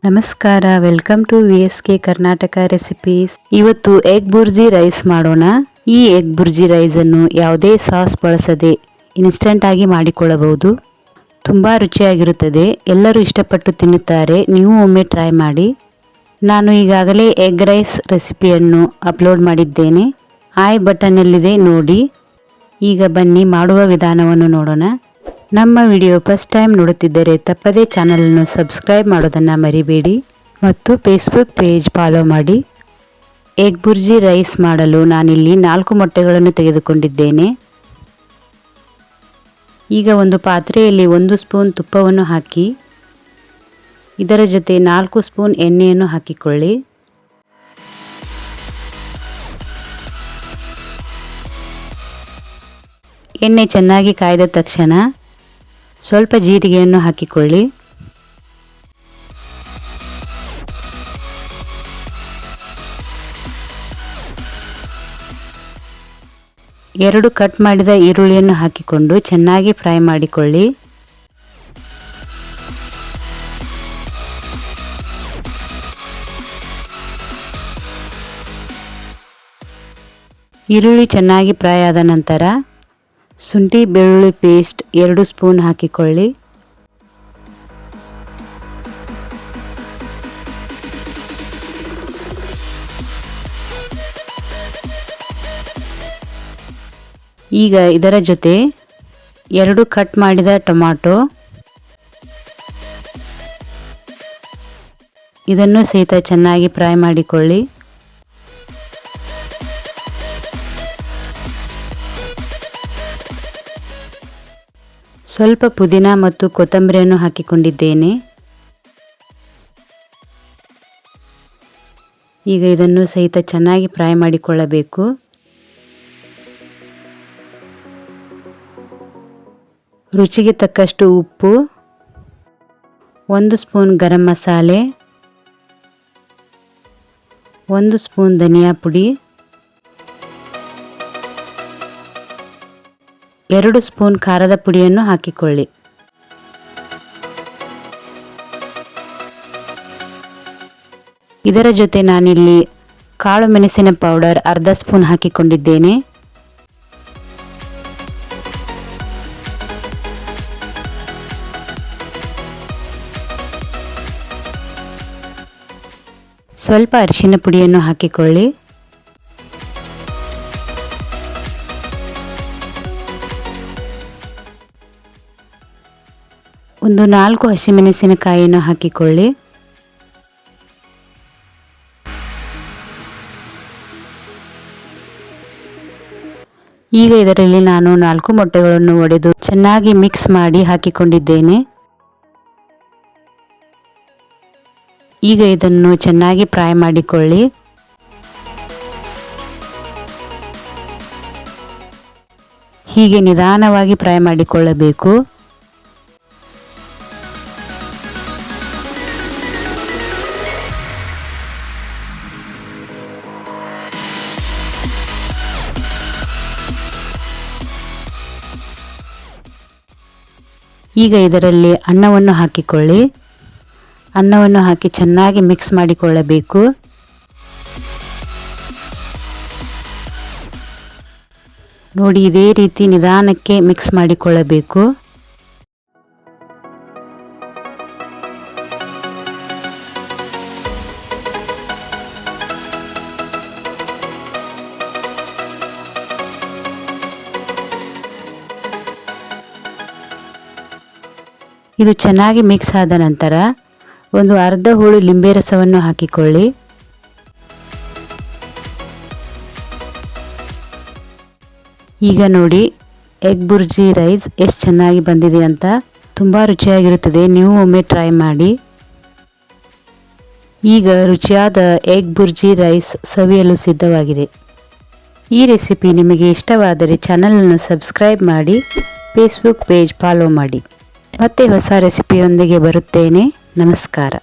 ನಮಸ್ಕಾರ, welcome to VSK Karnataka recipes. ಇವತ್ತು egg bhurji rice ಮಾಡೋಣ. ಈ ಎಗ್ ಬುರ್ಜಿ ರೈಸ್ ಅನ್ನು ಯಾವುದೇ ಸಾಸ್ ಬಳಸದೆ ಇನ್ಸ್ಟಂಟ್ ಆಗಿ ಮಾಡಿಕೊಳ್ಳಬಹುದು. ತುಂಬಾ ರುಚಿಯಾಗಿರುತ್ತದೆ. ಎಲ್ಲರೂ ಇಷ್ಟಪಟ್ಟು ತಿನ್ನುತ್ತಾರೆ. ನೀವು ಒಮ್ಮೆ ಟ್ರೈ ಮಾಡಿ. ನಾನು ಈಗಾಗಲೇ ಎಗ್ ರೈಸ್ ರೆಸಿಪಿಯನ್ನು ಅಪ್ಲೋಡ್ ಮಾಡಿದ್ದೇನೆ. ಐ ಬಟನ್ನಲ್ಲಿದೆ ನೋಡಿ. ಈಗ ಬನ್ನಿ ಮಾಡುವ ವಿಧಾನವನ್ನು ನೋಡೋಣ. ನಮ್ಮ ವಿಡಿಯೋ ಫಸ್ಟ್ ಟೈಮ್ ನೋಡುತ್ತಿದ್ದರೆ ತಪ್ಪದೇ ಚಾನಲನ್ನು ಸಬ್ಸ್ಕ್ರೈಬ್ ಮಾಡೋದನ್ನು ಮರಿಬೇಡಿ ಮತ್ತು ಫೇಸ್ಬುಕ್ ಪೇಜ್ ಫಾಲೋ ಮಾಡಿ. ಎಗ್ ಬುರ್ಜಿ ರೈಸ್ ಮಾಡಲು ನಾನಿಲ್ಲಿ 4 ಮೊಟ್ಟೆಗಳನ್ನು ತೆಗೆದುಕೊಂಡಿದ್ದೇನೆ. ಈಗ ಒಂದು ಪಾತ್ರೆಯಲ್ಲಿ 1 ಸ್ಪೂನ್ ತುಪ್ಪವನ್ನು ಹಾಕಿ ಇದರ ಜೊತೆ 4 ಸ್ಪೂನ್ ಎಣ್ಣೆಯನ್ನು ಹಾಕಿಕೊಳ್ಳಿ. ಎಣ್ಣೆ ಚೆನ್ನಾಗಿ ಕಾಯ್ದ ತಕ್ಷಣ ಸ್ವಲ್ಪ ಜೀರಿಗೆಯನ್ನು ಹಾಕಿಕೊಳ್ಳಿ. ಎರಡು ಕಟ್ ಮಾಡಿದ ಈರುಳ್ಳಿಯನ್ನು ಹಾಕಿಕೊಂಡು ಚೆನ್ನಾಗಿ ಫ್ರೈ ಮಾಡಿಕೊಳ್ಳಿ. ಈರುಳ್ಳಿ ಚೆನ್ನಾಗಿ ಫ್ರೈ ಆದ ನಂತರ ಶುಂಠಿ ಬೆಳ್ಳುಳ್ಳಿ ಪೇಸ್ಟ್ 2 ಸ್ಪೂನ್ ಹಾಕಿಕೊಳ್ಳಿ. ಈಗ ಇದರ ಜೊತೆ 2 ಕಟ್ ಮಾಡಿದ ಟೊಮ್ಯಾಟೊ, ಇದನ್ನು ಸಹಿತ ಚೆನ್ನಾಗಿ ಫ್ರೈ ಮಾಡಿಕೊಳ್ಳಿ. ಸ್ವಲ್ಪ ಪುದೀನ ಮತ್ತು ಕೊತ್ತಂಬರಿಯನ್ನು ಹಾಕಿಕೊಂಡಿದ್ದೇನೆ. ಈಗ ಇದನ್ನು ಸಹಿತ ಚೆನ್ನಾಗಿ ಫ್ರೈ ಮಾಡಿಕೊಳ್ಳಬೇಕು. ರುಚಿಗೆ ತಕ್ಕಷ್ಟು ಉಪ್ಪು, 1 ಸ್ಪೂನ್ ಗರಂ ಮಸಾಲೆ, 1 ಸ್ಪೂನ್ ಧನಿಯಾ ಪುಡಿ, 2 ಸ್ಪೂನ್ ಖಾರದ ಪುಡಿಯನ್ನು ಹಾಕಿಕೊಳ್ಳಿ. ಇದರ ಜೊತೆ ನಾನಿಲ್ಲಿ ಕಾಳು ಮೆಣಸಿನ ಪೌಡರ್ 1/2 ಸ್ಪೂನ್ ಹಾಕಿಕೊಂಡಿದ್ದೇನೆ. ಸ್ವಲ್ಪ ಅರಿಶಿನ ಪುಡಿಯನ್ನು ಹಾಕಿಕೊಳ್ಳಿ. ಒಂದು 4 ಹಸಿಮೆಣಸಿನಕಾಯಿಯನ್ನು ಹಾಕಿಕೊಳ್ಳಿ. ಈಗ ಇದರಲ್ಲಿ ನಾನು 4 ಮೊಟ್ಟೆಗಳನ್ನು ಒಡೆದು ಚೆನ್ನಾಗಿ ಮಿಕ್ಸ್ ಮಾಡಿ ಹಾಕಿಕೊಂಡಿದ್ದೇನೆ. ಈಗ ಇದನ್ನು ಚೆನ್ನಾಗಿ ಫ್ರೈ ಮಾಡಿಕೊಳ್ಳಿ. ಹೀಗೆ ನಿಧಾನವಾಗಿ ಫ್ರೈ ಮಾಡಿಕೊಳ್ಳಬೇಕು. ಈಗ ಇದರಲ್ಲಿ ಅನ್ನವನ್ನು ಹಾಕಿಕೊಳ್ಳಿ. ಅನ್ನವನ್ನು ಹಾಕಿ ಚೆನ್ನಾಗಿ ಮಿಕ್ಸ್ ಮಾಡಿಕೊಳ್ಳಬೇಕು. ನೋಡಿ, ಇದೇ ರೀತಿ ನಿಧಾನಕ್ಕೆ ಮಿಕ್ಸ್ ಮಾಡಿಕೊಳ್ಳಬೇಕು. ಇದು ಚೆನ್ನಾಗಿ ಮಿಕ್ಸ್ ಆದ ನಂತರ ಒಂದು ಅರ್ಧ ಹೋಳು ಲಿಂಬೆ ರಸವನ್ನು ಹಾಕಿಕೊಳ್ಳಿ. ಈಗ ನೋಡಿ, ಎಗ್ ಬುರ್ಜಿ ರೈಸ್ ಎಷ್ಟು ಚೆನ್ನಾಗಿ ಬಂದಿದೆ ಅಂತ. ತುಂಬ ರುಚಿಯಾಗಿರುತ್ತದೆ. ನೀವು ಒಮ್ಮೆ ಟ್ರೈ ಮಾಡಿ. ಈಗ ರುಚಿಯಾದ ಎಗ್ ಬುರ್ಜಿ ರೈಸ್ ಸವಿಯಲು ಸಿದ್ಧವಾಗಿದೆ. ಈ ರೆಸಿಪಿ ನಿಮಗೆ ಇಷ್ಟವಾದರೆ ಚಾನಲನ್ನು ಸಬ್ಸ್ಕ್ರೈಬ್ ಮಾಡಿ, ಫೇಸ್ಬುಕ್ ಪೇಜ್ ಫಾಲೋ ಮಾಡಿ. ಮತ್ತೆ ಹೊಸ ರೆಸಿಪಿಯೊಂದಿಗೆ ಬರುತ್ತೇನೆ. ನಮಸ್ಕಾರ.